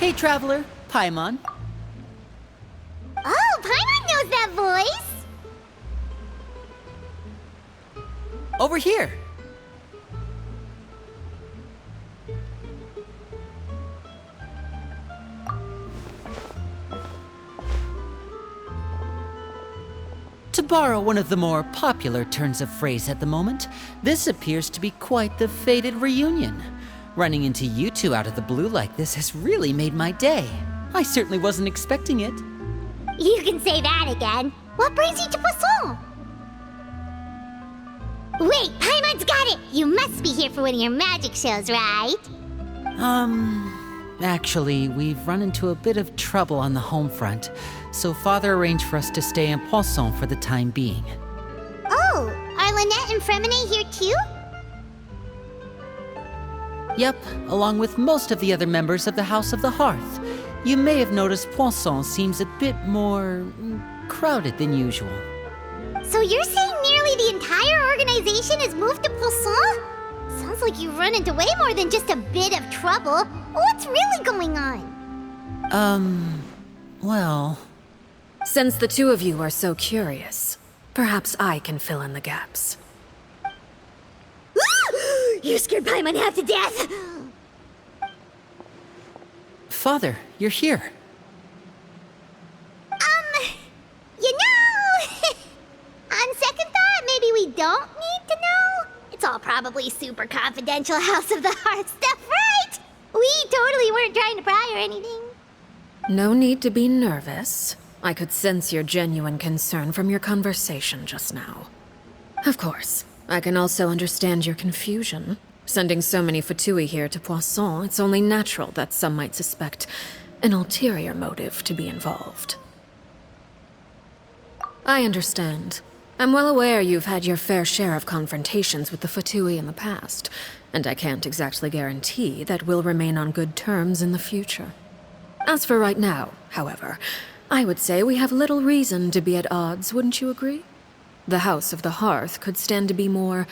Hey, traveler. Paimon. Oh, Paimon knows that voice! Over here. To borrow one of the more popular turns of phrase at the moment, this appears to be quite the fated reunion. Running into you two out of the blue like this has really made my day. I certainly wasn't expecting it. You can say that again. What brings you to Poisson? Wait, Paimon's got it! You must be here for one of your magic shows, right? Actually, we've run into a bit of trouble on the home front, so Father arranged for us to stay in Poisson for the time being. Oh, are Lynette and Fremine here too? Yep, along with most of the other members of the House of the Hearth. You may have noticed Poisson seems a bit more crowded than usual. So you're saying nearly the entire organization has moved to Poisson? Sounds like you've run into way more than just a bit of trouble. What's really going on? Well... Since the two of you are so curious, perhaps I can fill in the gaps. You scared Paimon half to death! Father, you're here. You know... on second thought, maybe we don't need to know? It's all probably super confidential House of the Heart stuff, right? We totally weren't trying to pry or anything. No need to be nervous. I could sense your genuine concern from your conversation just now. Of course, I can also understand your confusion. Sending so many Fatui here to Poisson, it's only natural that some might suspect an ulterior motive to be involved. I understand. I'm well aware you've had your fair share of confrontations with the Fatui in the past, and I can't exactly guarantee that we'll remain on good terms in the future. As for right now, however, I would say we have little reason to be at odds, wouldn't you agree? The House of the Hearth could stand to be more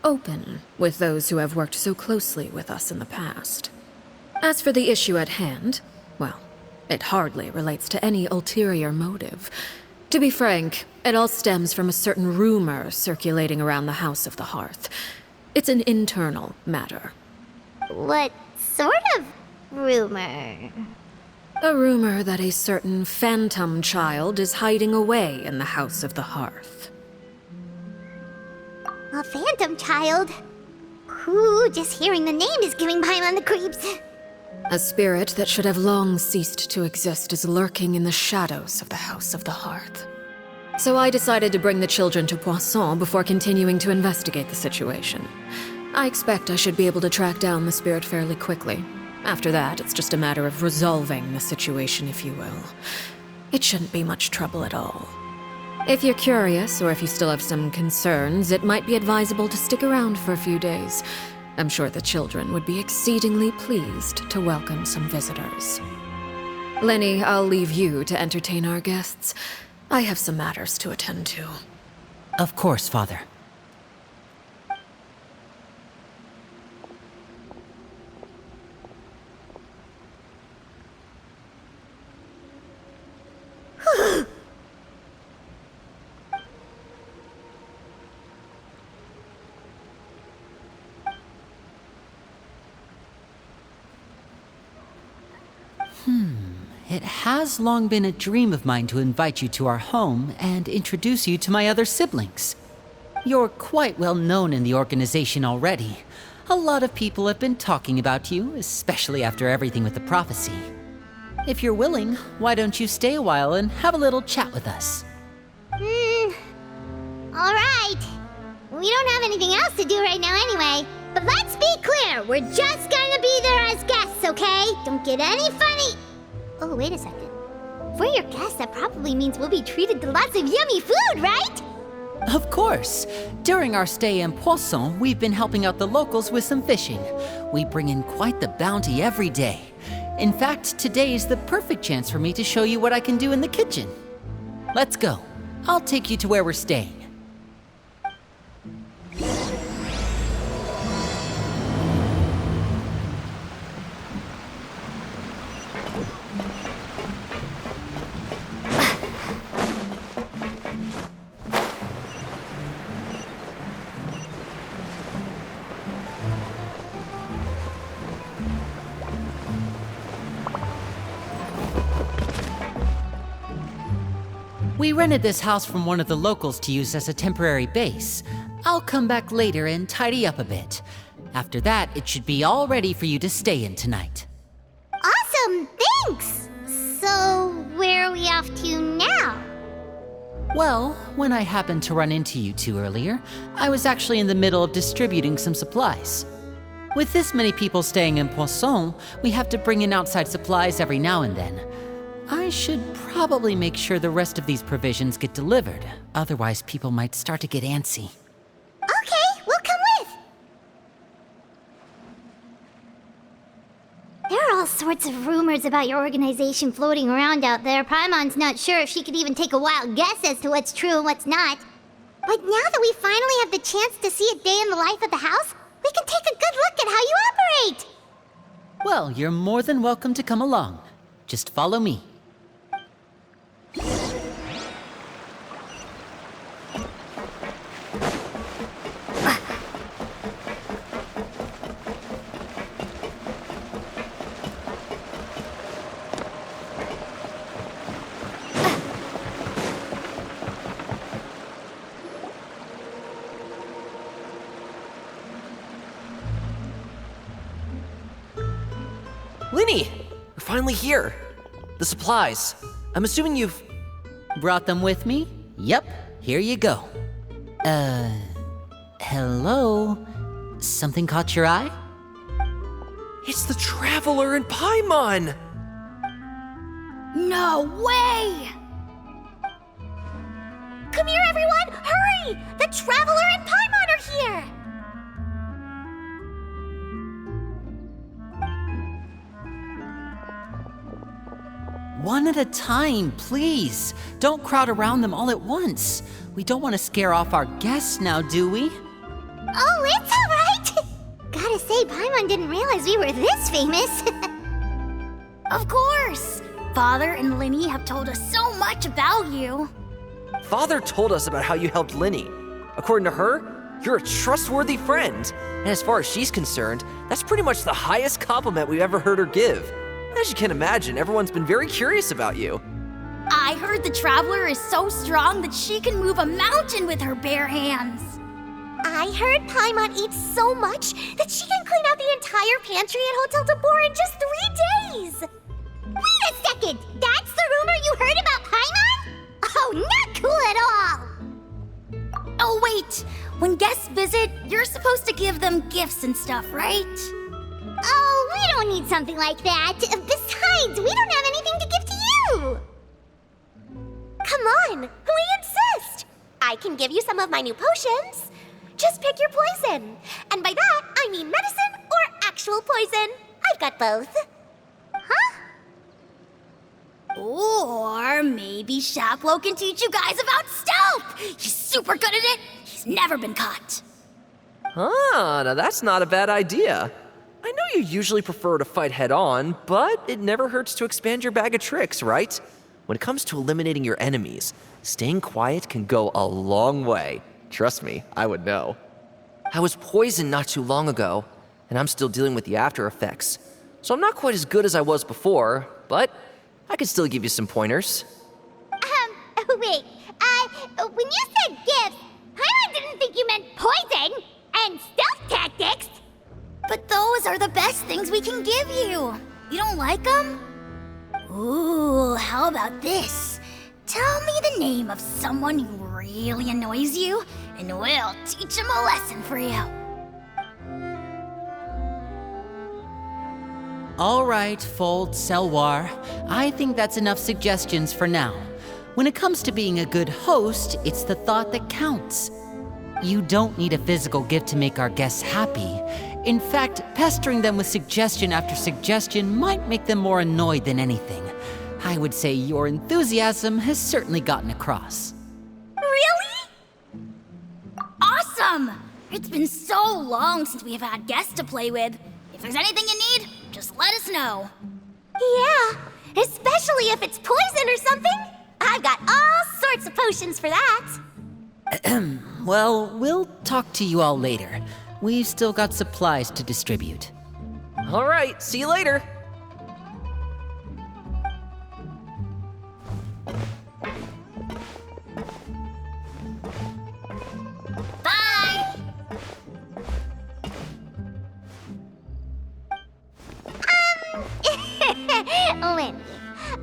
open with those who have worked so closely with us in the past. As for the issue at hand, well, it hardly relates to any ulterior motive. To be frank, it all stems from a certain rumor circulating around the House of the Hearth. It's an internal matter. What sort of rumor? A rumor that a certain phantom child is hiding away in the House of the Hearth. A phantom child? Ooh, just hearing the name is giving Paimon the creeps. A spirit that should have long ceased to exist is lurking in the shadows of the House of the Hearth. So I decided to bring the children to Poisson before continuing to investigate the situation. I expect I should be able to track down the spirit fairly quickly. After that, it's just a matter of resolving the situation, if you will. It shouldn't be much trouble at all. If you're curious, or if you still have some concerns, it might be advisable to stick around for a few days. I'm sure the children would be exceedingly pleased to welcome some visitors. Lenny, I'll leave you to entertain our guests. I have some matters to attend to. Of course, Father. It has long been a dream of mine to invite you to our home and introduce you to my other siblings. You're quite well known in the organization already. A lot of people have been talking about you, especially after everything with the prophecy. If you're willing, why don't you stay a while and have a little chat with us? Alright. We don't have anything else to do right now anyway. But let's be clear, we're just gonna be there as guests, okay? Don't get any funny... Oh, wait a second. If we're your guests, that probably means we'll be treated to lots of yummy food, right? Of course. During our stay in Poisson, we've been helping out the locals with some fishing. We bring in quite the bounty every day. In fact, today is the perfect chance for me to show you what I can do in the kitchen. Let's go. I'll take you to where we're staying. We rented this house from one of the locals to use as a temporary base. I'll come back later and tidy up a bit. After that, it should be all ready for you to stay in tonight. Awesome, thanks! So, where are we off to now? Well, when I happened to run into you two earlier, I was actually in the middle of distributing some supplies. With this many people staying in Poisson, we have to bring in outside supplies every now and then. I should probably make sure the rest of these provisions get delivered, otherwise people might start to get antsy. Okay, we'll come with! There are all sorts of rumors about your organization floating around out there. Paimon's not sure if she could even take a wild guess as to what's true and what's not. But now that we finally have the chance to see a day in the life of the house, we can take a good look at how you operate! Well, you're more than welcome to come along. Just follow me. Linny! You're finally here. The supplies. I'm assuming you've... Brought them with me? Yep, here you go. Hello? Something caught your eye? It's the Traveler and Paimon! No way! Come here, everyone! Hurry! The Traveler and Paimon are here! One at a time, please. Don't crowd around them all at once. We don't want to scare off our guests now, do we? Oh, it's all right! Gotta say, Paimon didn't realize we were this famous. Of course! Father and Linny have told us so much about you. Father told us about how you helped Linny. According to her, you're a trustworthy friend. And as far as she's concerned, that's pretty much the highest compliment we've ever heard her give. As you can imagine, everyone's been very curious about you. I heard the Traveler is so strong that she can move a mountain with her bare hands. I heard Paimon eats so much that she can clean out the entire pantry at Hotel de Boer in just 3 days! Wait a second! That's the rumor you heard about Paimon? Oh, not cool at all! Oh wait, when guests visit, you're supposed to give them gifts and stuff, right? Oh, we don't need something like that. Besides, we don't have anything to give to you! Come on, we insist! I can give you some of my new potions. Just pick your poison. And by that, I mean medicine or actual poison. I've got both. Huh? Or maybe Shaplo can teach you guys about stealth! He's super good at it! He's never been caught. Ah, now that's not a bad idea. I know you usually prefer to fight head-on, but it never hurts to expand your bag of tricks, right? When it comes to eliminating your enemies, staying quiet can go a long way. Trust me, I would know. I was poisoned not too long ago, and I'm still dealing with the after effects. So I'm not quite as good as I was before, but I can still give you some pointers. Wait, when you said gifts, Paimon didn't think you meant poison and stealth tactics. But those are the best things we can give you. You don't like them? Ooh, how about this? Tell me the name of someone who really annoys you, and we'll teach him a lesson for you. All right, Fold, Selwar. I think that's enough suggestions for now. When it comes to being a good host, it's the thought that counts. You don't need a physical gift to make our guests happy. In fact, pestering them with suggestion after suggestion might make them more annoyed than anything. I would say your enthusiasm has certainly gotten across. Really? Awesome! It's been so long since we have had guests to play with. If there's anything you need, just let us know. Yeah, especially if it's poison or something. I've got all sorts of potions for that. Well, we'll talk to you all later. We've still got supplies to distribute. All right, see you later. Wendy,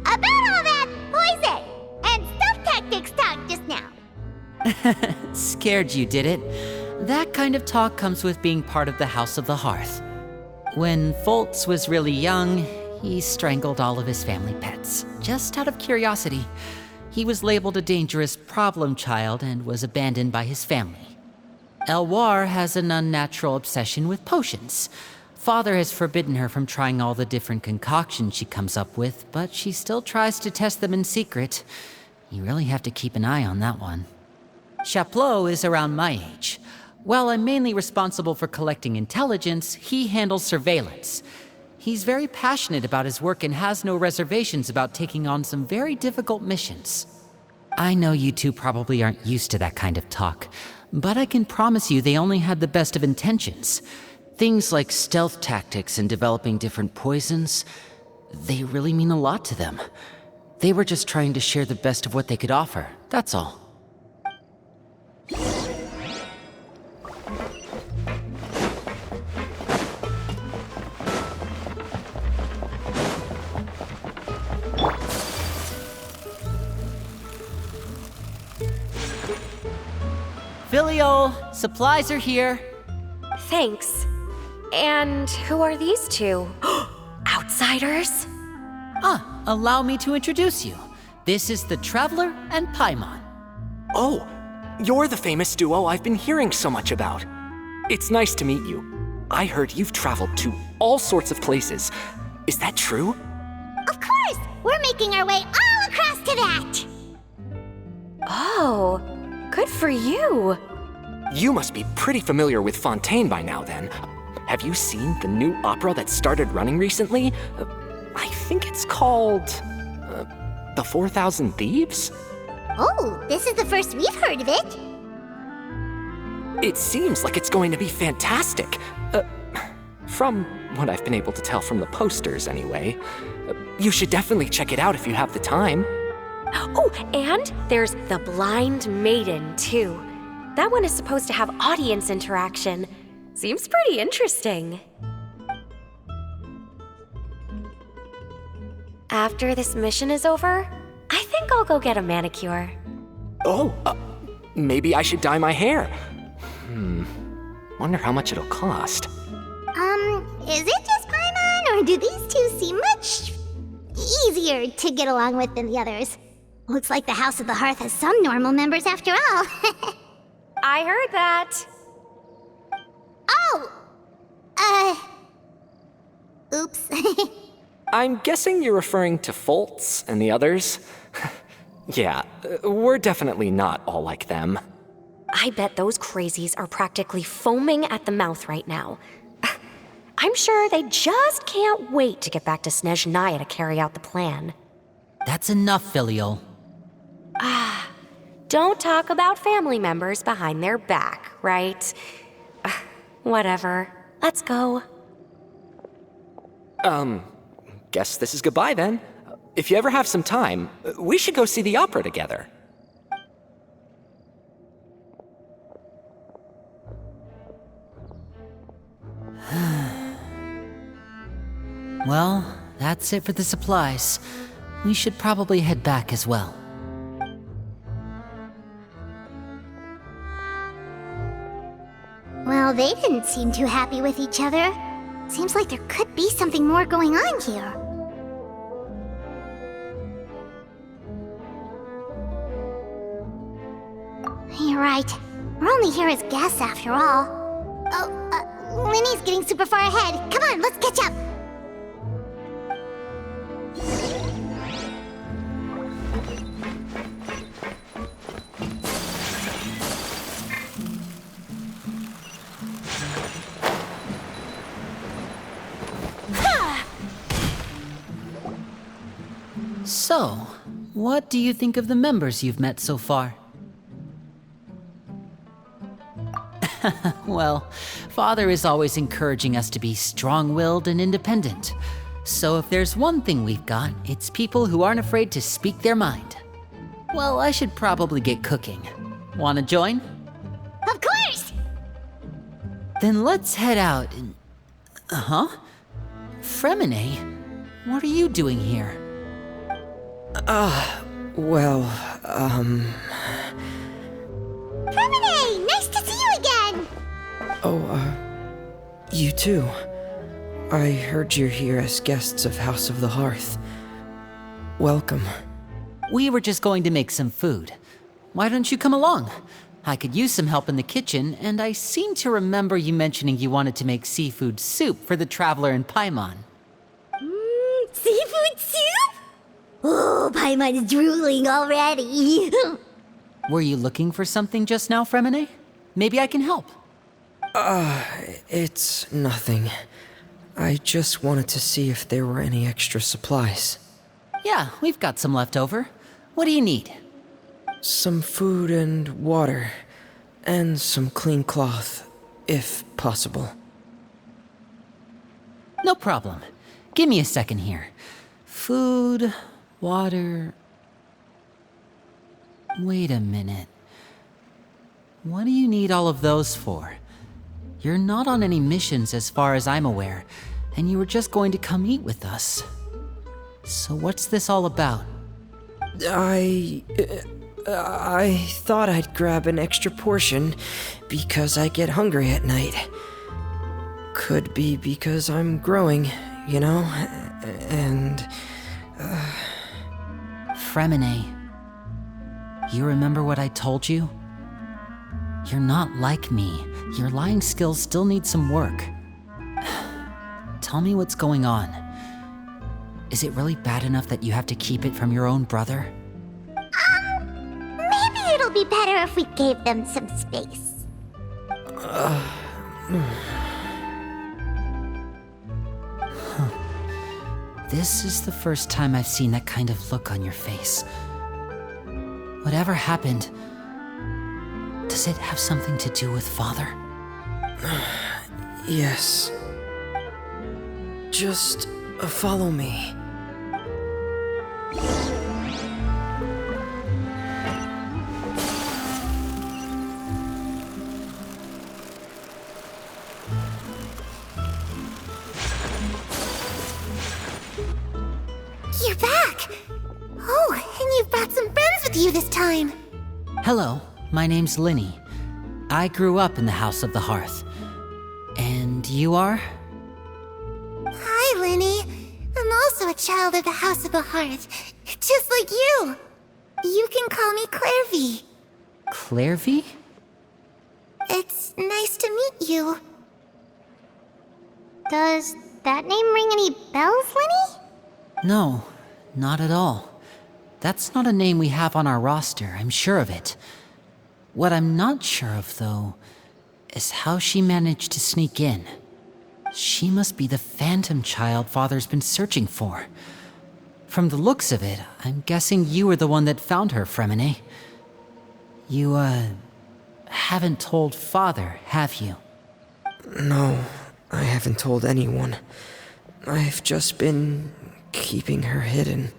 about all that poison and stealth tactics talk just now. Scared you, did it? That kind of talk comes with being part of the House of the Hearth. When Foltz was really young, he strangled all of his family pets, just out of curiosity. He was labeled a dangerous problem child and was abandoned by his family. Elwar has an unnatural obsession with potions. Father has forbidden her from trying all the different concoctions she comes up with, but she still tries to test them in secret. You really have to keep an eye on that one. Chaplot is around my age. While I'm mainly responsible for collecting intelligence, he handles surveillance. He's very passionate about his work and has no reservations about taking on some very difficult missions. I know you two probably aren't used to that kind of talk, but I can promise you they only had the best of intentions. Things like stealth tactics and developing different poisons, they really mean a lot to them. They were just trying to share the best of what they could offer, that's all. Filiol, supplies are here. Thanks. And who are these two? Outsiders? Allow me to introduce you. This is the Traveler and Paimon. Oh, you're the famous duo I've been hearing so much about. It's nice to meet you. I heard you've traveled to all sorts of places. Is that true? Of course! We're making our way all across to that! Oh, good for you. You must be pretty familiar with Fontaine by now, then. Have you seen the new opera that started running recently? I think it's called... The 4,000 Thieves? Oh, this is the first we've heard of it. It seems like it's going to be fantastic. From what I've been able to tell from the posters, anyway. You should definitely check it out if you have the time. Oh, and there's The Blind Maiden, too. That one is supposed to have audience interaction. Seems pretty interesting. After this mission is over, I think I'll go get a manicure. Oh, maybe I should dye my hair. Wonder how much it'll cost. Is it just Paimon, or do these two seem much easier to get along with than the others? Looks like the House of the Hearth has some normal members after all. I heard that. Oh! Oops. I'm guessing you're referring to Foltz and the others? Yeah, we're definitely not all like them. I bet those crazies are practically foaming at the mouth right now. I'm sure they just can't wait to get back to Snezhnaya to carry out the plan. That's enough, Filiol. Don't talk about family members behind their back, right? Whatever. Let's go. Guess this is goodbye then. If you ever have some time, we should go see the opera together. Well, that's it for the supplies. We should probably head back as well. Well, they didn't seem too happy with each other. Seems like there could be something more going on here. You're right. We're only here as guests after all. Oh, Linny's getting super far ahead. Come on, let's catch up. So, what do you think of the members you've met so far? Well, Father is always encouraging us to be strong-willed and independent. So if there's one thing we've got, it's people who aren't afraid to speak their mind. Well, I should probably get cooking. Wanna join? Of course! Then let's head out and... Fremine? What are you doing here? Well, Lemonade, nice to see you again! you too. I heard you're here as guests of House of the Hearth. Welcome. We were just going to make some food. Why don't you come along? I could use some help in the kitchen, and I seem to remember you mentioning you wanted to make seafood soup for the traveler in Paimon. Seafood soup? Oh, Paimon is drooling already. Were you looking for something just now, Fremine? Maybe I can help. It's nothing. I just wanted to see if there were any extra supplies. Yeah, we've got some left over. What do you need? Some food and water, and some clean cloth, if possible. No problem. Give me a second here. Food, water... Wait a minute. What do you need all of those for? You're not on any missions as far as I'm aware, and you were just going to come eat with us. So what's this all about? I thought I'd grab an extra portion because I get hungry at night. Could be because I'm growing, you know, and... Fremine, you remember what I told you? You're not like me. Your lying skills still need some work. Tell me what's going on. Is it really bad enough that you have to keep it from your own brother? Maybe it'll be better if we gave them some space. This is the first time I've seen that kind of look on your face. Whatever happened, does it have something to do with Father? Yes. Just follow me. You're back! Oh, and you've brought some friends with you this time. Hello, my name's Linny. I grew up in the House of the Hearth. And you are? Hi, Linny. I'm also a child of the House of the Hearth, just like you. You can call me Clairvy. Clairvy? It's nice to meet you. Does that name ring any bells, Linny? No, not at all. That's not a name we have on our roster, I'm sure of it. What I'm not sure of, though, is how she managed to sneak in. She must be the phantom child Father's been searching for. From the looks of it, I'm guessing you were the one that found her, Fremine. You, haven't told Father, have you? No, I haven't told anyone. I've just been keeping her hidden.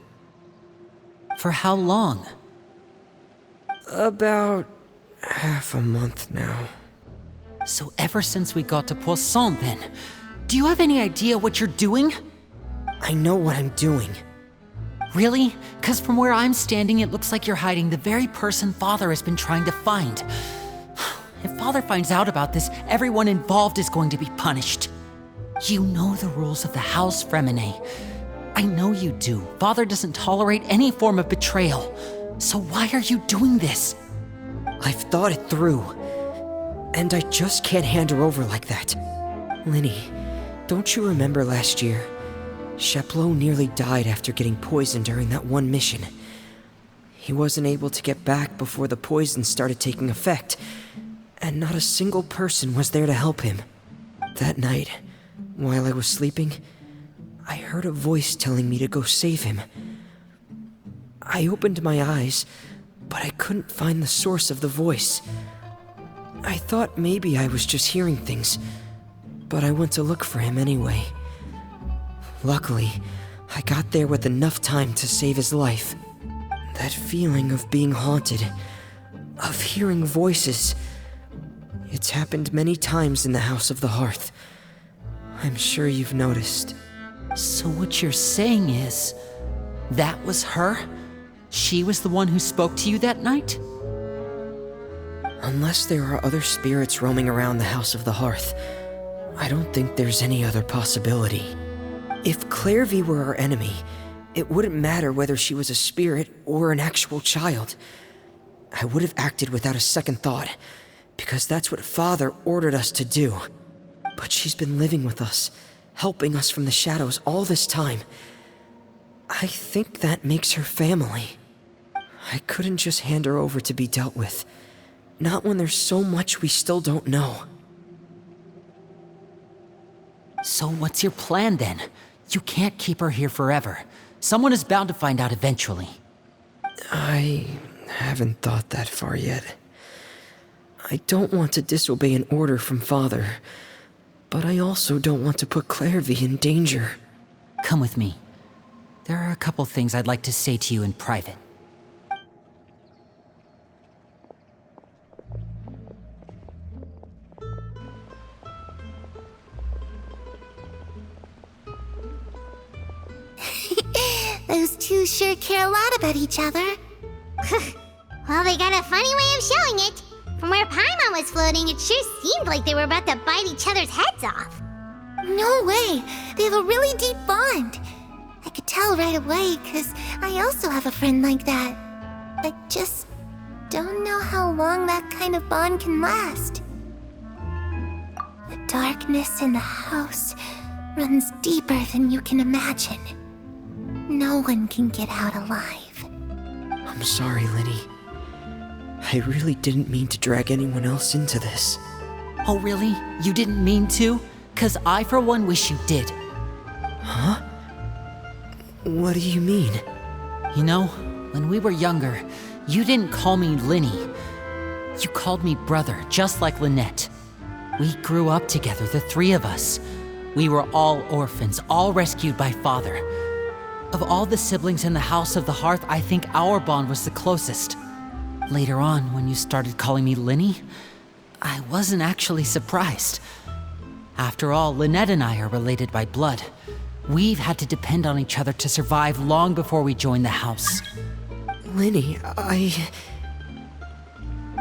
For how long? About half a month now. So ever since we got to Poisson, then, do you have any idea what you're doing? I know what I'm doing. Really? 'Cause from where I'm standing, it looks like you're hiding the very person Father has been trying to find. If Father finds out about this, everyone involved is going to be punished. You know the rules of the house, Fremine. I know you do. Father doesn't tolerate any form of betrayal. So why are you doing this? I've thought it through. And I just can't hand her over like that. Linny, don't you remember last year? Sheplo nearly died after getting poisoned during that one mission. He wasn't able to get back before the poison started taking effect, and not a single person was there to help him. That night, while I was sleeping, I heard a voice telling me to go save him. I opened my eyes, but I couldn't find the source of the voice. I thought maybe I was just hearing things, but I went to look for him anyway. Luckily, I got there with enough time to save his life. That feeling of being haunted, of hearing voices, it's happened many times in the House of the Hearth. I'm sure you've noticed. So what you're saying is, that was her? She was the one who spoke to you that night? Unless there are other spirits roaming around the House of the Hearth, I don't think there's any other possibility. If Clairvy were our enemy, it wouldn't matter whether she was a spirit or an actual child. I would have acted without a second thought, because that's what Father ordered us to do. But she's been living with us, helping us from the shadows all this time. I think that makes her family. I couldn't just hand her over to be dealt with. Not when there's so much we still don't know. So what's your plan then? You can't keep her here forever. Someone is bound to find out eventually. I haven't thought that far yet. I don't want to disobey an order from Father, but I also don't want to put Clairvy in danger. Come with me. There are a couple things I'd like to say to you in private. Those two sure care a lot about each other. Well, they got a funny way of showing it. From where Paimon was floating, it sure seemed like they were about to bite each other's heads off. No way! They have a really deep bond. I could tell right away, because I also have a friend like that. I just don't know how long that kind of bond can last. The darkness in the house runs deeper than you can imagine. No one can get out alive. I'm sorry, Linny. I really didn't mean to drag anyone else into this. Oh really? You didn't mean to? 'Cause I for one wish you did. Huh? What do you mean? You know, when we were younger, you didn't call me Linny. You called me brother, just like Lynette. We grew up together, the three of us. We were all orphans, all rescued by Father. Of all the siblings in the House of the Hearth, I think our bond was the closest. Later on, when you started calling me Linny, I wasn't actually surprised. After all, Lynette and I are related by blood. We've had to depend on each other to survive long before we joined the house. Linny,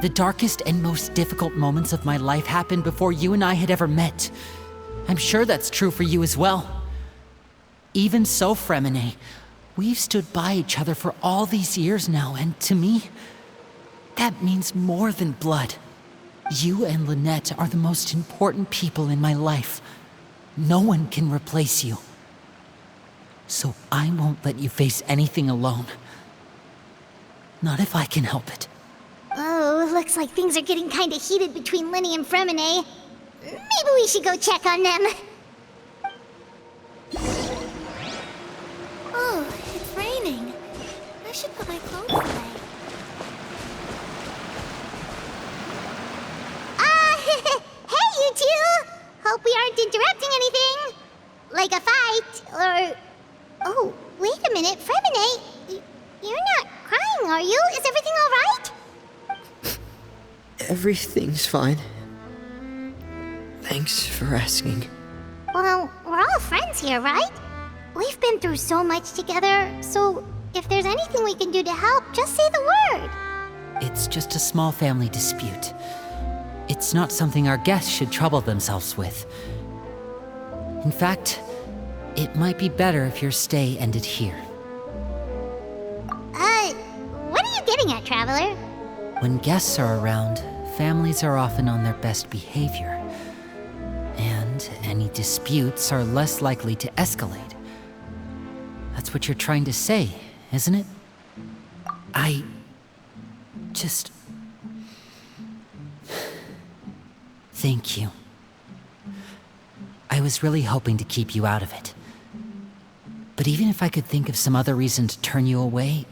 The darkest and most difficult moments of my life happened before you and I had ever met. I'm sure that's true for you as well. Even so, Fremine, we've stood by each other for all these years now, and to me, that means more than blood. You and Lynette are the most important people in my life. No one can replace you. So I won't let you face anything alone. Not if I can help it. Oh, looks like things are getting kinda heated between Linny and Fremine. Maybe we should go check on them. Oh, it's raining. I should put my clothes away. Hey, you two! Hope we aren't interrupting anything. Like a fight, or... Oh, wait a minute, Fremine. You're not crying, are you? Is everything alright? everything's fine. Thanks for asking. Well, we're all friends here, right? We've been through so much together, so if there's anything we can do to help, just say the word. It's just a small family dispute. It's not something our guests should trouble themselves with. In fact, it might be better if your stay ended here. What are you getting at, Traveler? When guests are around, families are often on their best behavior. And any disputes are less likely to escalate. That's what you're trying to say, isn't it? I just... Thank you. I was really hoping to keep you out of it. But even if I could think of some other reason to turn you away,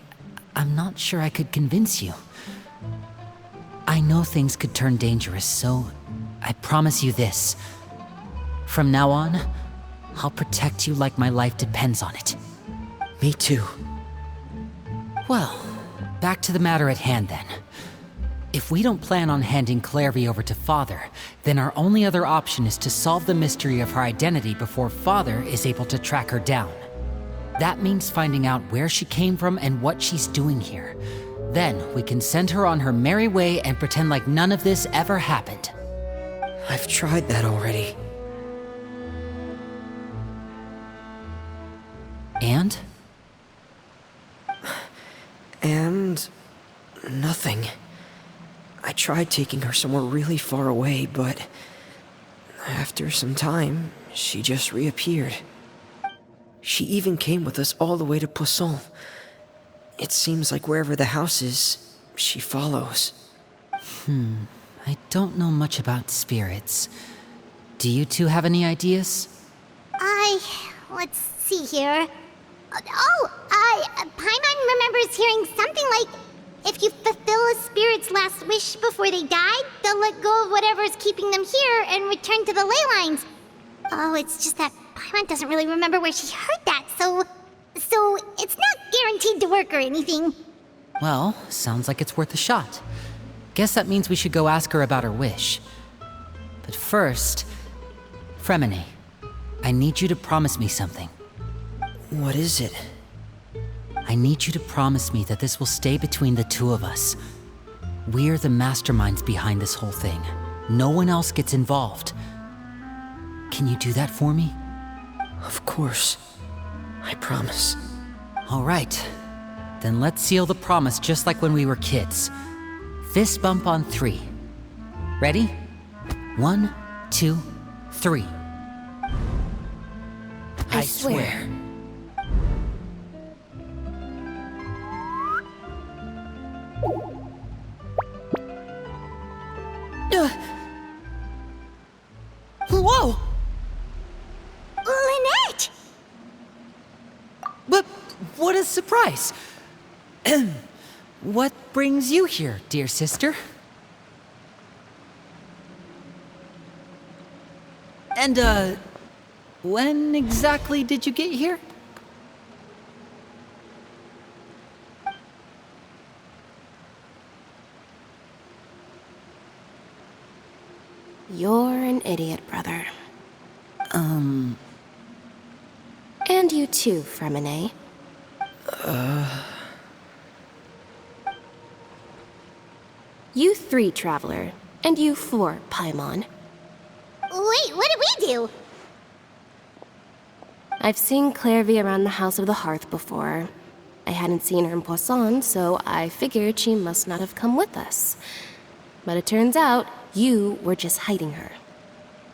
I'm not sure I could convince you. I know things could turn dangerous, so I promise you this. From now on, I'll protect you like my life depends on it. Me too. Well, back to the matter at hand then. If we don't plan on handing Clairvy over to Father, then our only other option is to solve the mystery of her identity before Father is able to track her down. That means finding out where she came from and what she's doing here. Then we can send her on her merry way and pretend like none of this ever happened. I've tried that already. And? And nothing. I tried taking her somewhere really far away, but after some time, she just reappeared. She even came with us all the way to Poisson. It seems like wherever the house is, she follows. I don't know much about spirits. Do you two have any ideas? Let's see here. Paimon remembers hearing something like, if you fulfill a spirit's last wish before they die, they'll let go of whatever's keeping them here and return to the ley lines. Oh, it's just that Paimon doesn't really remember where she heard that, so it's not guaranteed to work or anything. Well, sounds like it's worth a shot. Guess that means we should go ask her about her wish. But first, Fremine, I need you to promise me something. What is it? I need you to promise me that this will stay between the two of us. We're the masterminds behind this whole thing. No one else gets involved. Can you do that for me? Of course. I promise. All right. Then let's seal the promise just like when we were kids. Fist bump on 3. Ready? 1, 2, 3. I swear. Whoa! Lynette! But what a surprise! What brings you here, dear sister? And, when exactly did you get here? You're an idiot, brother. And you too, Fremine. You 3, Traveler. And you 4, Paimon. Wait, what did we do? I've seen Clairvy around the House of the Hearth before. I hadn't seen her in Poisson, so I figured she must not have come with us. But it turns out, you were just hiding her.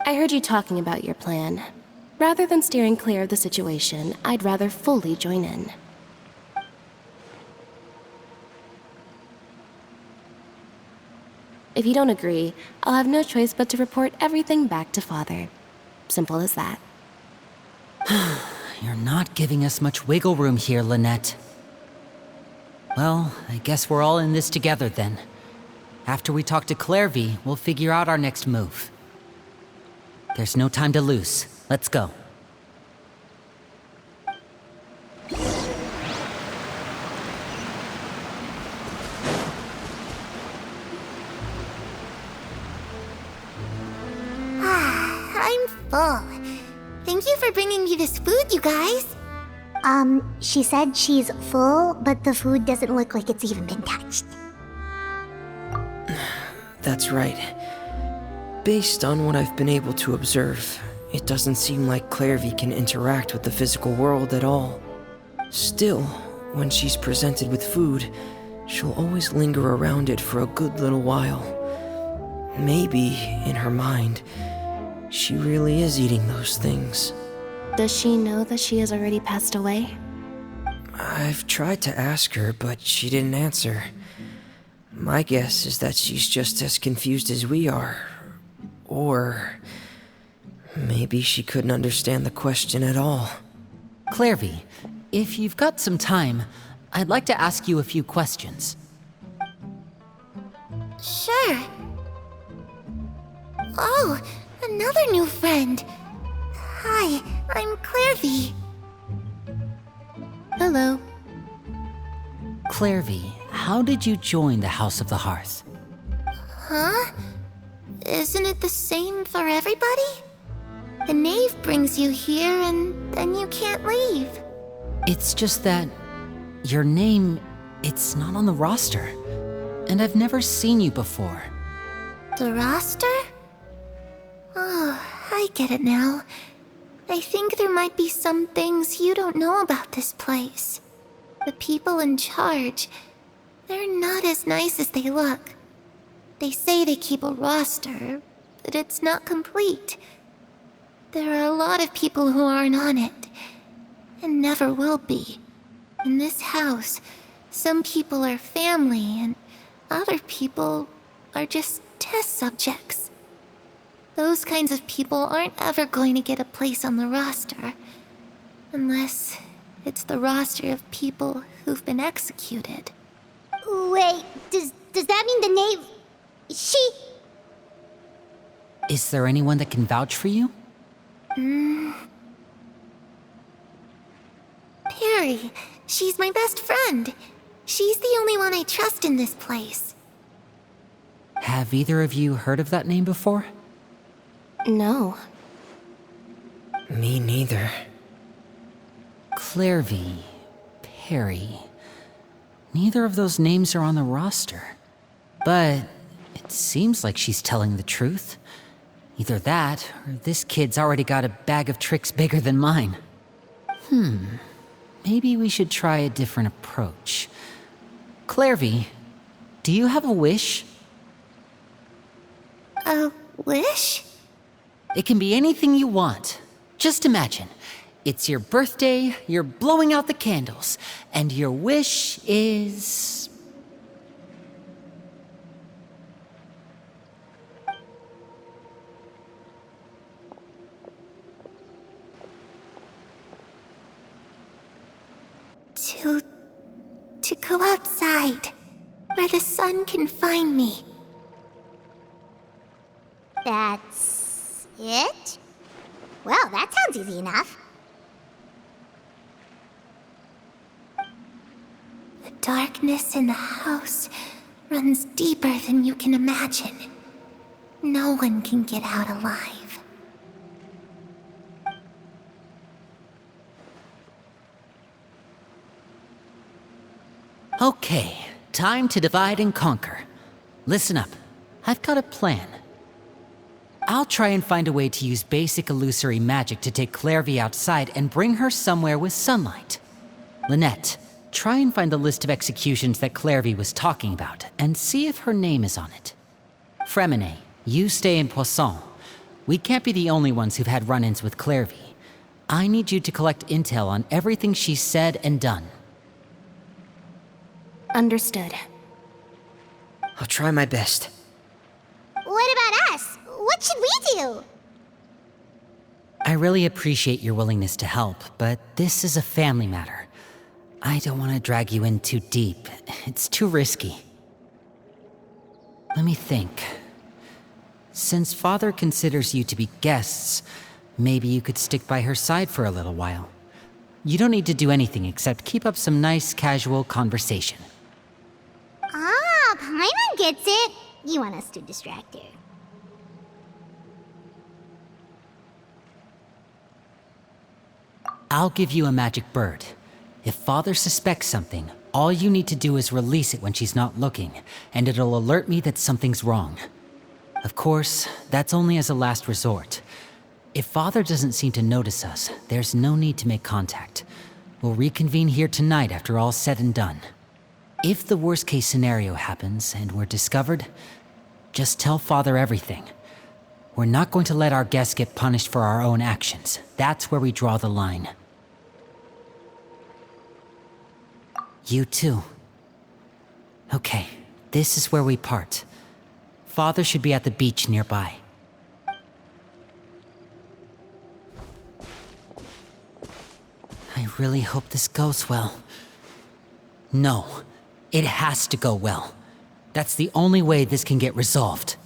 I heard you talking about your plan. Rather than steering clear of the situation, I'd rather fully join in. If you don't agree, I'll have no choice but to report everything back to Father. Simple as that. You're not giving us much wiggle room here, Lynette. Well, I guess we're all in this together then. After we talk to Clairvy, we'll figure out our next move. There's no time to lose. Let's go. I'm full. Thank you for bringing me this food, you guys. She said she's full, but the food doesn't look like it's even been touched. That's right. Based on what I've been able to observe, it doesn't seem like Clairvy can interact with the physical world at all. Still, when she's presented with food, she'll always linger around it for a good little while. Maybe, in her mind, she really is eating those things. Does she know that she has already passed away? I've tried to ask her, but she didn't answer. My guess is that she's just as confused as we are. Or maybe she couldn't understand the question at all. Clairvy, if you've got some time, I'd like to ask you a few questions. Sure. Oh, another new friend. Hi, I'm Clairvy. Hello. Clairvy, how did you join the House of the Hearth? Huh? Isn't it the same for everybody? The Knave brings you here and then you can't leave. It's just that your name, it's not on the roster. And I've never seen you before. The roster? Oh, I get it now. I think there might be some things you don't know about this place. The people in charge, they're not as nice as they look. They say they keep a roster, but it's not complete. There are a lot of people who aren't on it, and never will be. In this house, some people are family, and other people are just test subjects. Those kinds of people aren't ever going to get a place on the roster, unless it's the roster of people who've been executed. Wait, does that mean the Knave... She... Is there anyone that can vouch for you? Perry, she's my best friend. She's the only one I trust in this place. Have either of you heard of that name before? No. Me neither. Clairvy, Perry. Neither of those names are on the roster. But it seems like she's telling the truth. Either that, or this kid's already got a bag of tricks bigger than mine. Maybe we should try a different approach. Clairvy, do you have a wish? A wish? It can be anything you want. Just imagine. It's your birthday, you're blowing out the candles, and your wish is... To go outside, where the sun can find me. That's... it? Well, that sounds easy enough. The darkness in the house runs deeper than you can imagine. No one can get out alive. Okay, time to divide and conquer. Listen up, I've got a plan. I'll try and find a way to use basic illusory magic to take Clairvy outside and bring her somewhere with sunlight. Lynette, try and find the list of executions that Clairvy was talking about, and see if her name is on it. Fremine, you stay in Poisson. We can't be the only ones who've had run-ins with Clairvy. I need you to collect intel on everything she's said and done. Understood. I'll try my best. What about us? What should we do? I really appreciate your willingness to help, but this is a family matter. I don't want to drag you in too deep. It's too risky. Let me think. Since Father considers you to be guests, maybe you could stick by her side for a little while. You don't need to do anything except keep up some nice, casual conversation. Ah, Paimon gets it. You want us to distract her. I'll give you a magic bird. If Father suspects something, all you need to do is release it when she's not looking, and it'll alert me that something's wrong. Of course, that's only as a last resort. If Father doesn't seem to notice us, there's no need to make contact. We'll reconvene here tonight after all's said and done. If the worst-case scenario happens and we're discovered, just tell Father everything. We're not going to let our guests get punished for our own actions. That's where we draw the line. You too. Okay, this is where we part. Father should be at the beach nearby. I really hope this goes well. No, it has to go well. That's the only way this can get resolved.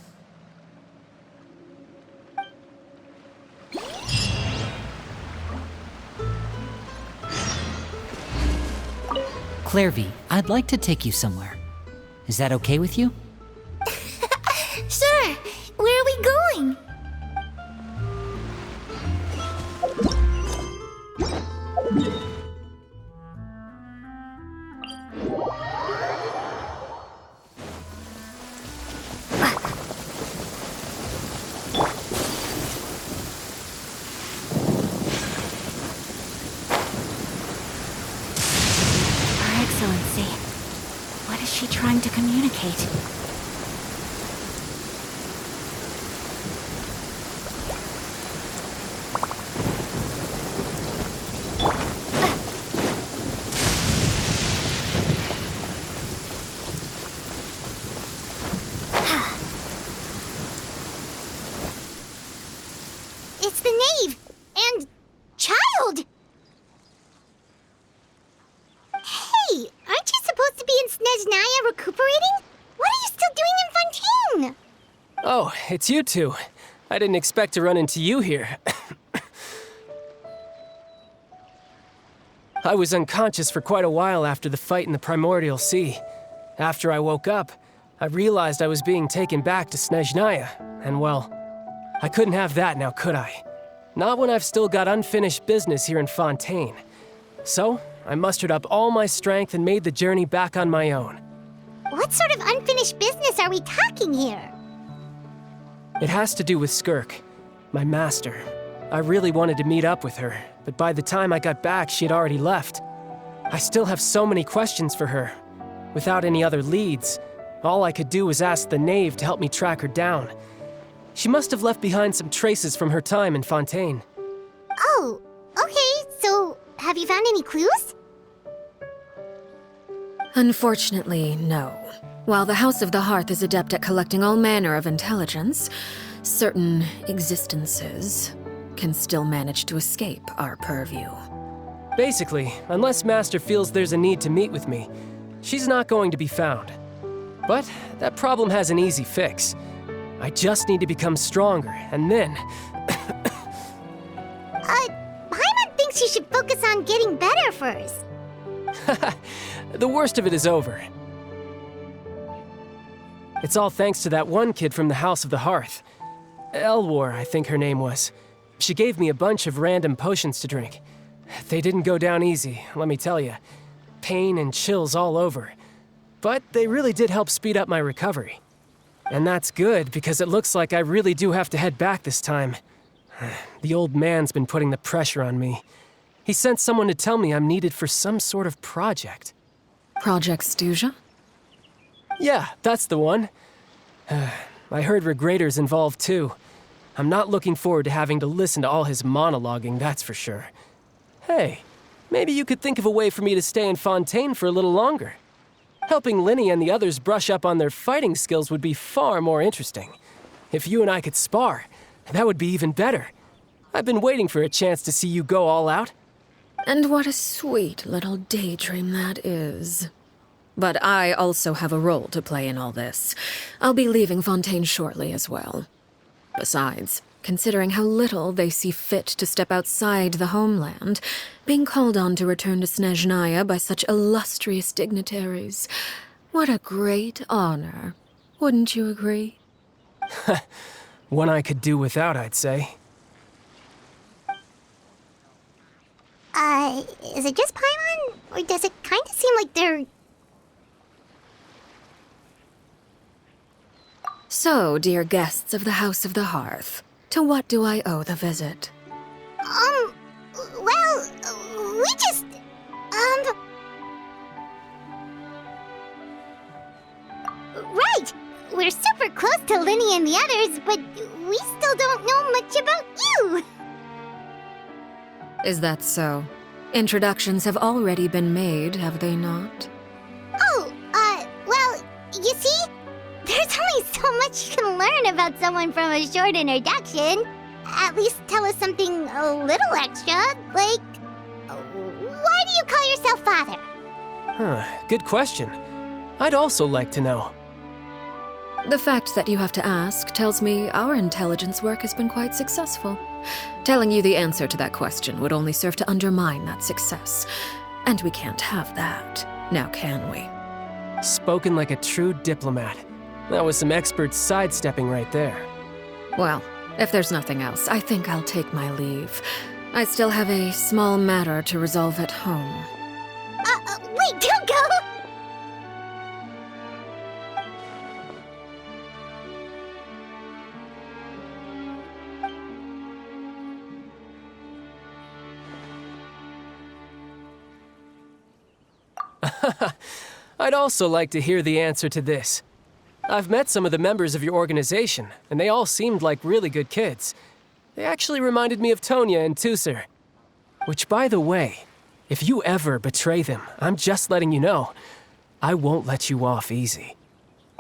Clairvy, I'd like to take you somewhere. Is that okay with you? Her Excellency, what is she trying to communicate? It's the Knave! And... child! Hey, aren't you supposed to be in Snezhnaya recuperating? What are you still doing in Fontaine? Oh, it's you two. I didn't expect to run into you here. I was unconscious for quite a while after the fight in the Primordial Sea. After I woke up, I realized I was being taken back to Snezhnaya, and well, I couldn't have that now, could I? Not when I've still got unfinished business here in Fontaine. So, I mustered up all my strength and made the journey back on my own. What sort of unfinished business are we talking here? It has to do with Skirk, my master. I really wanted to meet up with her, but by the time I got back, she had already left. I still have so many questions for her. Without any other leads, all I could do was ask the Knave to help me track her down. She must have left behind some traces from her time in Fontaine. Oh, okay, so have you found any clues? Unfortunately, no. While the House of the Hearth is adept at collecting all manner of intelligence, certain existences can still manage to escape our purview. Basically, unless Master feels there's a need to meet with me, she's not going to be found. But that problem has an easy fix. I just need to become stronger, and then... Paimon thinks you should focus on getting better first. The worst of it is over. It's all thanks to that one kid from the House of the Hearth. Elwar, I think her name was. She gave me a bunch of random potions to drink. They didn't go down easy, let me tell you. Pain and chills all over. But they really did help speed up my recovery. And that's good, because it looks like I really do have to head back this time. The old man's been putting the pressure on me. He sent someone to tell me I'm needed for some sort of project. Project Stuja? Yeah, that's the one. I heard Regrader's involved too. I'm not looking forward to having to listen to all his monologuing, that's for sure. Hey, maybe you could think of a way for me to stay in Fontaine for a little longer. Helping Linny and the others brush up on their fighting skills would be far more interesting. If you and I could spar, that would be even better. I've been waiting for a chance to see you go all out. And what a sweet little daydream that is. But I also have a role to play in all this. I'll be leaving Fontaine shortly as well. Besides, considering how little they see fit to step outside the homeland, being called on to return to Snezhnaya by such illustrious dignitaries, what a great honor. Wouldn't you agree? One I could do without, I'd say. Is it just Paimon? Or does it kind of seem like they're... So, dear guests of the House of the Hearth, to what do I owe the visit? Well, we just... Right! We're super close to Linny and the others, but we still don't know much about you! Is that so? Introductions have already been made, have they not? Oh, well, you see? There's only so much you can learn about someone from a short introduction. At least tell us something a little extra, like... Why do you call yourself father? Good question. I'd also like to know. The fact that you have to ask tells me our intelligence work has been quite successful. Telling you the answer to that question would only serve to undermine that success. And we can't have that, now can we? Spoken like a true diplomat. That was some expert sidestepping right there. Well, if there's nothing else, I think I'll take my leave. I still have a small matter to resolve at home. Wait, don't go! I'd also like to hear the answer to this. I've met some of the members of your organization, and they all seemed like really good kids. They actually reminded me of Tonya and Tusser. Which, by the way, if you ever betray them, I'm just letting you know, I won't let you off easy.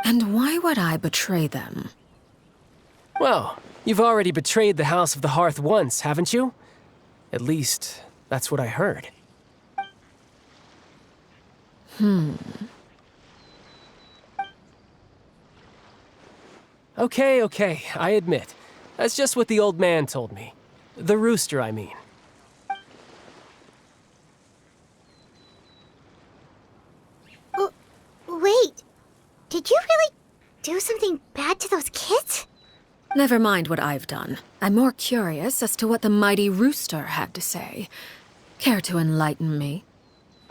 And why would I betray them? Well, you've already betrayed the House of the Hearth once, haven't you? At least, that's what I heard. Okay, I admit. That's just what the old man told me. The rooster, I mean. Wait, did you really do something bad to those kids? Never mind what I've done. I'm more curious as to what the mighty rooster had to say. Care to enlighten me?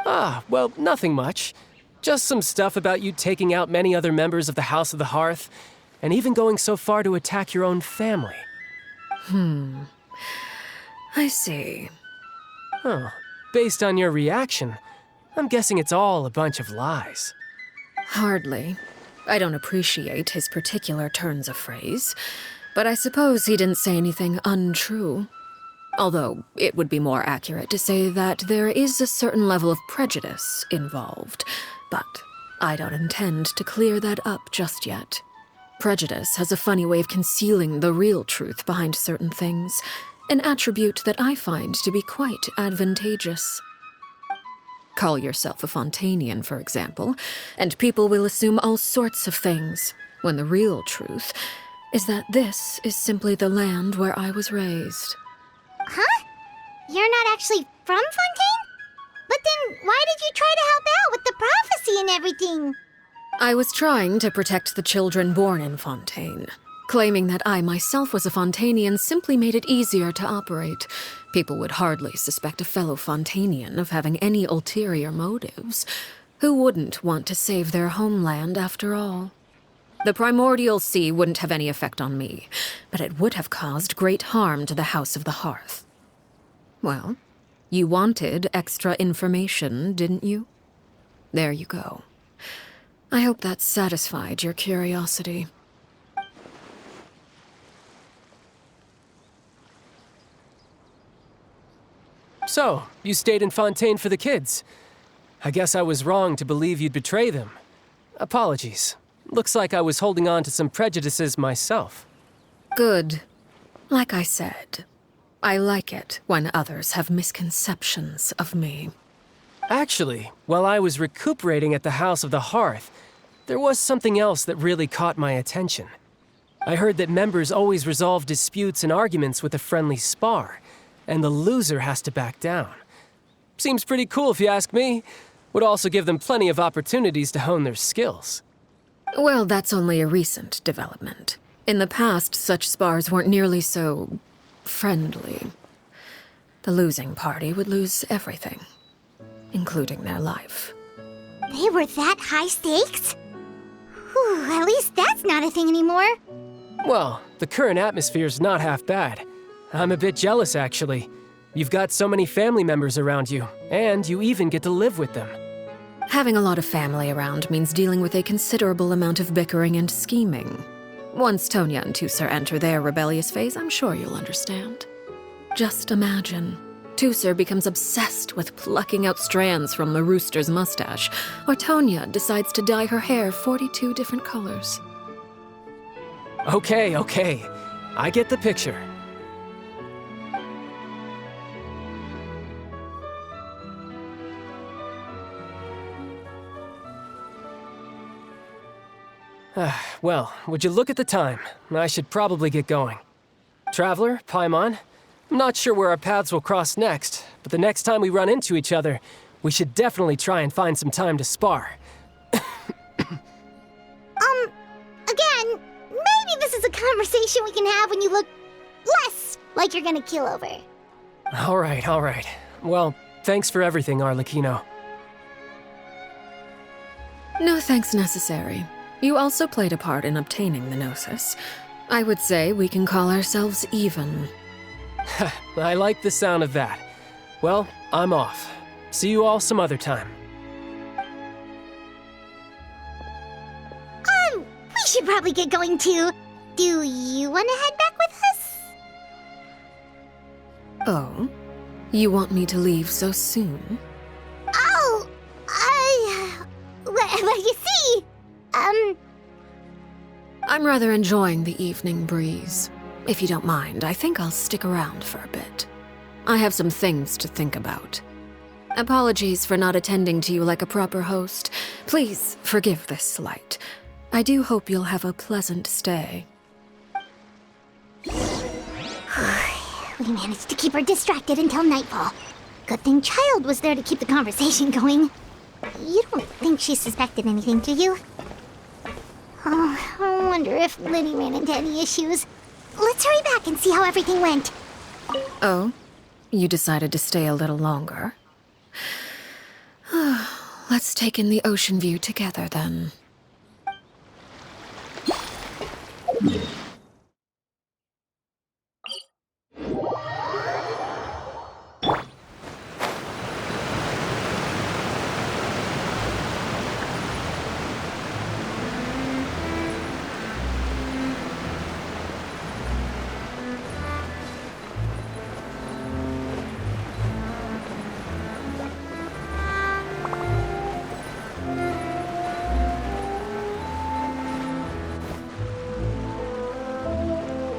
Well, nothing much. Just some stuff about you taking out many other members of the House of the Hearth, and even going so far to attack your own family. I see. Oh, based on your reaction, I'm guessing it's all a bunch of lies. Hardly. I don't appreciate his particular turns of phrase, but I suppose he didn't say anything untrue. Although, it would be more accurate to say that there is a certain level of prejudice involved, but I don't intend to clear that up just yet. Prejudice has a funny way of concealing the real truth behind certain things, an attribute that I find to be quite advantageous. Call yourself a Fontainian, for example, and people will assume all sorts of things, when the real truth is that this is simply the land where I was raised. Huh? You're not actually from Fontaine? But then why did you try to help out with the prophecy and everything? I was trying to protect the children born in Fontaine. Claiming that I myself was a Fontainian simply made it easier to operate. People would hardly suspect a fellow Fontainian of having any ulterior motives. Who wouldn't want to save their homeland after all? The primordial sea wouldn't have any effect on me, but it would have caused great harm to the House of the Hearth. Well, you wanted extra information, didn't you? There you go. I hope that satisfied your curiosity. So, you stayed in Fontaine for the kids. I guess I was wrong to believe you'd betray them. Apologies. Looks like I was holding on to some prejudices myself. Good. Like I said, I like it when others have misconceptions of me. Actually, while I was recuperating at the House of the Hearth, there was something else that really caught my attention. I heard that members always resolve disputes and arguments with a friendly spar, and the loser has to back down. Seems pretty cool if you ask me. Would also give them plenty of opportunities to hone their skills. Well, that's only a recent development. In the past, such spars weren't nearly so friendly. The losing party would lose everything, including their life. They were that high stakes? Whew, at least that's not a thing anymore. Well, the current atmosphere's not half bad. I'm a bit jealous, actually. You've got so many family members around you, and you even get to live with them. Having a lot of family around means dealing with a considerable amount of bickering and scheming. Once Tonya and Tusser enter their rebellious phase, I'm sure you'll understand. Just imagine. Tusser becomes obsessed with plucking out strands from the rooster's mustache, or Tonya decides to dye her hair 42 different colors. Okay. I get the picture. Well, would you look at the time? I should probably get going. Traveler, Paimon, I'm not sure where our paths will cross next, but the next time we run into each other, we should definitely try and find some time to spar. Again, maybe this is a conversation we can have when you look less like you're gonna kill over. All right, all right. Well, thanks for everything, Arlecchino. No thanks necessary. You also played a part in obtaining the Gnosis. I would say we can call ourselves even. I like the sound of that. Well, I'm off. See you all some other time. We should probably get going too. Do you want to head back with us? Oh? You want me to leave so soon? Oh, well, you see, I'm rather enjoying the evening breeze. If you don't mind, I think I'll stick around for a bit. I have some things to think about. Apologies for not attending to you like a proper host. Please forgive this slight. I do hope you'll have a pleasant stay. we managed to keep her distracted until nightfall. Good thing Child was there to keep the conversation going. You don't think she suspected anything, do you? Oh, I wonder if Liddy ran into any issues. Let's hurry back and see how everything went. Oh? You decided to stay a little longer? Let's take in the ocean view together, then.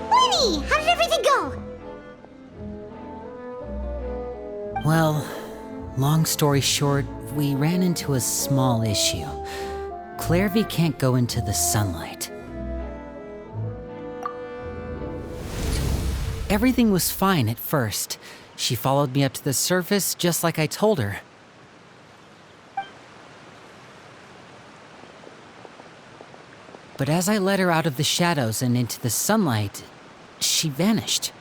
Lenny, how did everything go? Well, long story short, we ran into a small issue. Clairvy can't go into the sunlight. Everything was fine at first. She followed me up to the surface just like I told her. But as I led her out of the shadows and into the sunlight, she vanished.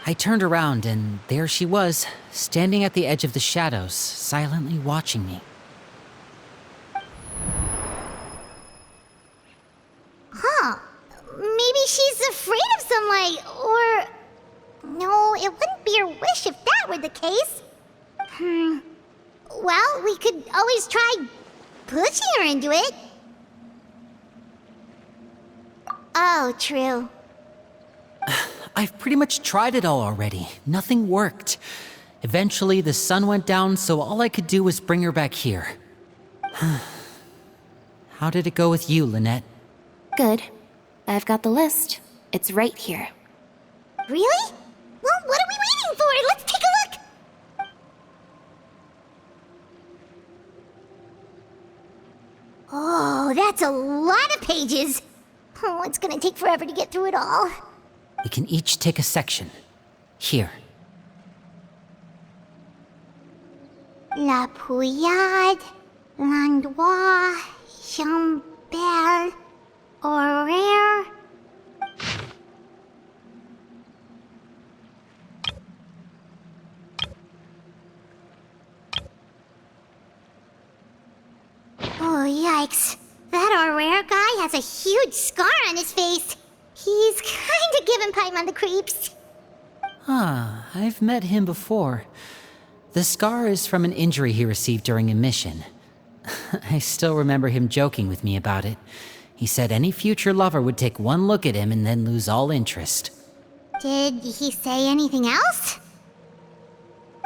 I turned around and there she was, standing at the edge of the shadows, silently watching me. Huh. Maybe she's afraid of sunlight, or... No, it wouldn't be her wish if that were the case. Well, we could always try pushing her into it. Oh, true. I've pretty much tried it all already. Nothing worked. Eventually, the sun went down, so all I could do was bring her back here. How did it go with you, Lynette? Good. I've got the list. It's right here. Really? Well, what are we waiting for? Let's take a look! Oh, that's a lot of pages. Oh, it's gonna take forever to get through it all. We can each take a section. Here. La Pouillade, L'Endroit, Chambel, Horaire. Oh, yikes. That Horaire guy has a huge scar on his face. He's kinda giving Paimon the creeps. I've met him before. The scar is from an injury he received during a mission. I still remember him joking with me about it. He said any future lover would take one look at him and then lose all interest. Did he say anything else?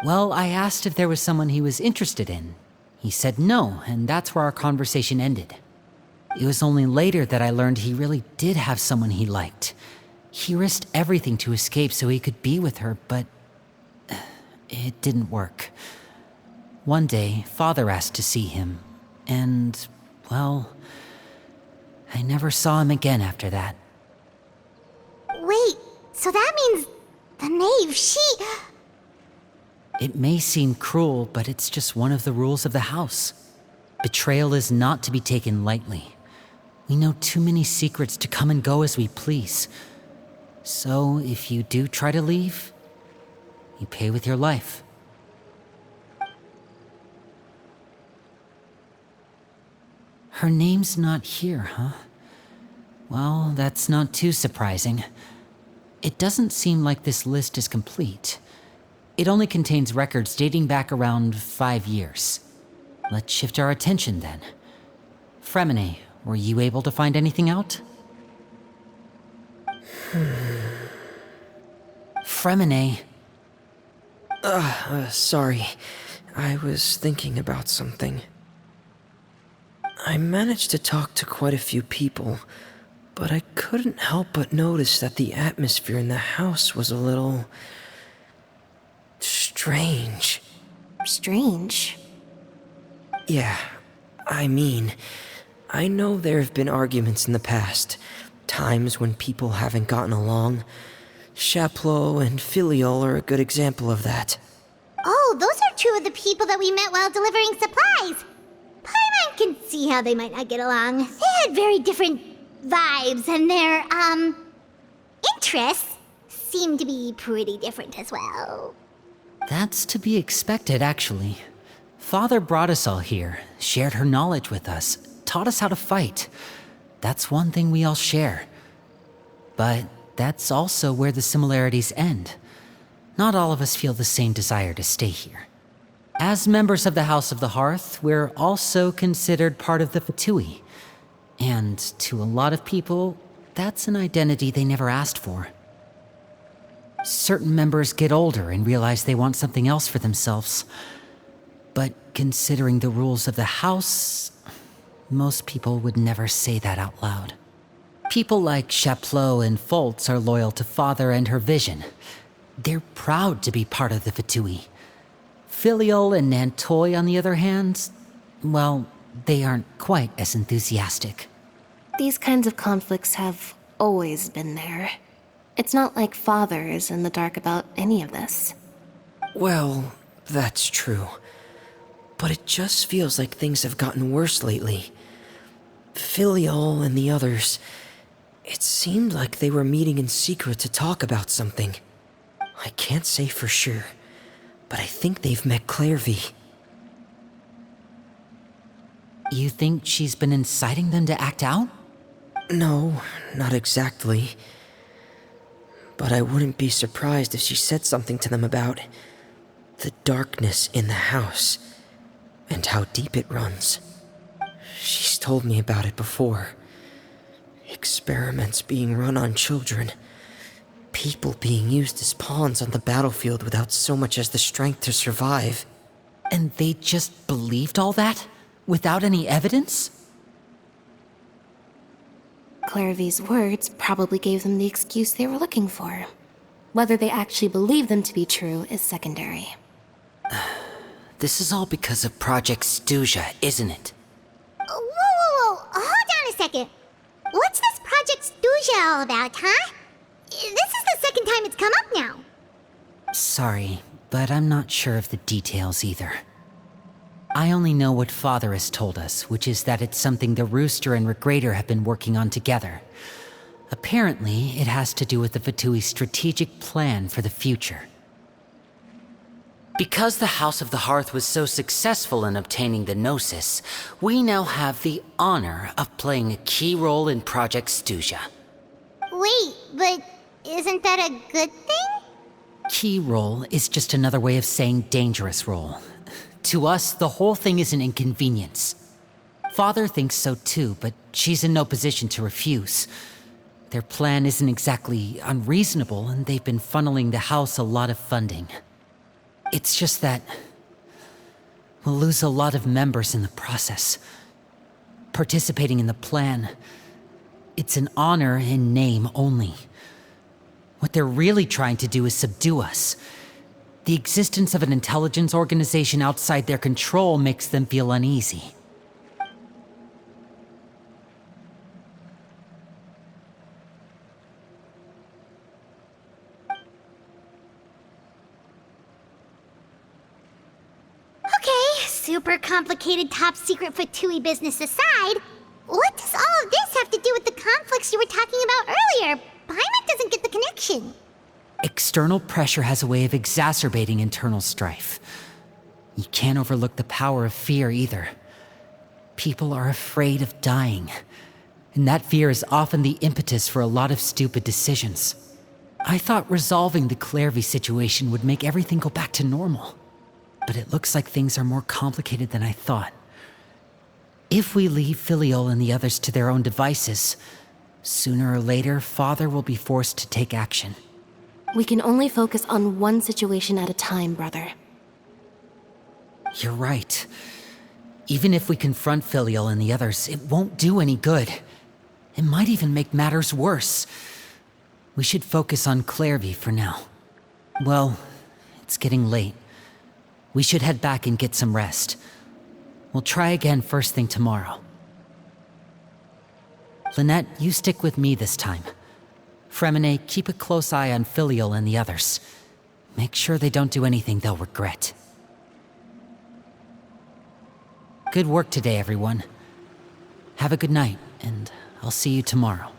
Well, I asked if there was someone he was interested in. He said no, and that's where our conversation ended. It was only later that I learned he really did have someone he liked. He risked everything to escape so he could be with her, but it didn't work. One day, Father asked to see him, and, well, I never saw him again after that. Wait, so that means the Knave, she... It may seem cruel, but it's just one of the rules of the house. Betrayal is not to be taken lightly. We know too many secrets to come and go as we please. So, if you do try to leave, You pay with your life. Her name's not here, huh? Well, that's not too surprising. It doesn't seem like this list is complete. It only contains records dating back around 5 years. Let's shift our attention then. Fremine, were you able to find anything out? Fremine. Sorry. I was thinking about something. I managed to talk to quite a few people, but I couldn't help but notice that the atmosphere in the house was a little... strange. Strange. Yeah, I mean, I know there have been arguments in the past, times when people haven't gotten along. Chaplot and Filiol are a good example of that. Oh, those are two of the people that we met while delivering supplies. Paimon can see how they might not get along. They had very different vibes, and their, interests seem to be pretty different as well. That's to be expected, actually. Father brought us all here, shared her knowledge with us, taught us how to fight. That's one thing we all share. But that's also where the similarities end. Not all of us feel the same desire to stay here. As members of the House of the Hearth, we're also considered part of the Fatui. And to a lot of people, that's an identity they never asked for. Certain members get older and realize they want something else for themselves. But considering the rules of the house, most people would never say that out loud. People like Chaplot and Foltz are loyal to Father and her vision. They're proud to be part of the Fatui. Filiol and Nantoy, on the other hand, well, they aren't quite as enthusiastic. These kinds of conflicts have always been there. It's not like Father is in the dark about any of this. Well, that's true. But it just feels like things have gotten worse lately. Filiol and the others, it seemed like they were meeting in secret to talk about something. I can't say for sure, but I think they've met Clairvy. You think she's been inciting them to act out? No, not exactly. But I wouldn't be surprised if she said something to them about the darkness in the house and how deep it runs. She's told me about it before. Experiments being run on children. People being used as pawns on the battlefield without so much as the strength to survive. And they just believed all that? Without any evidence? Clairvy's words probably gave them the excuse they were looking for. Whether they actually believe them to be true is secondary. This is all because of Project Stuja, isn't it? Whoa. Hold on a second. What's this Project Stuja all about, huh? This is the second time it's come up now. Sorry, but I'm not sure of the details either. I only know what Father has told us, which is that it's something the Rooster and Regrader have been working on together. Apparently, it has to do with the Fatui's strategic plan for the future. Because the House of the Hearth was so successful in obtaining the Gnosis, we now have the honor of playing a key role in Project Stuja. Wait, but isn't that a good thing? Key role is just another way of saying dangerous role. To us, the whole thing is an inconvenience. Father thinks so too, but she's in no position to refuse. Their plan isn't exactly unreasonable, and they've been funneling the house a lot of funding. It's just that we'll lose a lot of members in the process. Participating in the plan, it's an honor in name only. What they're really trying to do is subdue us. The existence of an intelligence organization outside their control makes them feel uneasy. Okay, super complicated top secret Fatui business aside, what does all of this have to do with the conflicts you were talking about earlier? Paimon doesn't get the connection. External pressure has a way of exacerbating internal strife. You can't overlook the power of fear either. People are afraid of dying, and that fear is often the impetus for a lot of stupid decisions. I thought resolving the Clairvy situation would make everything go back to normal, but it looks like things are more complicated than I thought. If we leave Filiol and the others to their own devices, sooner or later, Father will be forced to take action. We can only focus on one situation at a time, brother. You're right. Even if we confront Filiol and the others, it won't do any good. It might even make matters worse. We should focus on Clairvy for now. Well, it's getting late. We should head back and get some rest. We'll try again first thing tomorrow. Lynette, you stick with me this time. Fremine, keep a close eye on Filiol and the others. Make sure they don't do anything they'll regret. Good work today, everyone. Have a good night, and I'll see you tomorrow.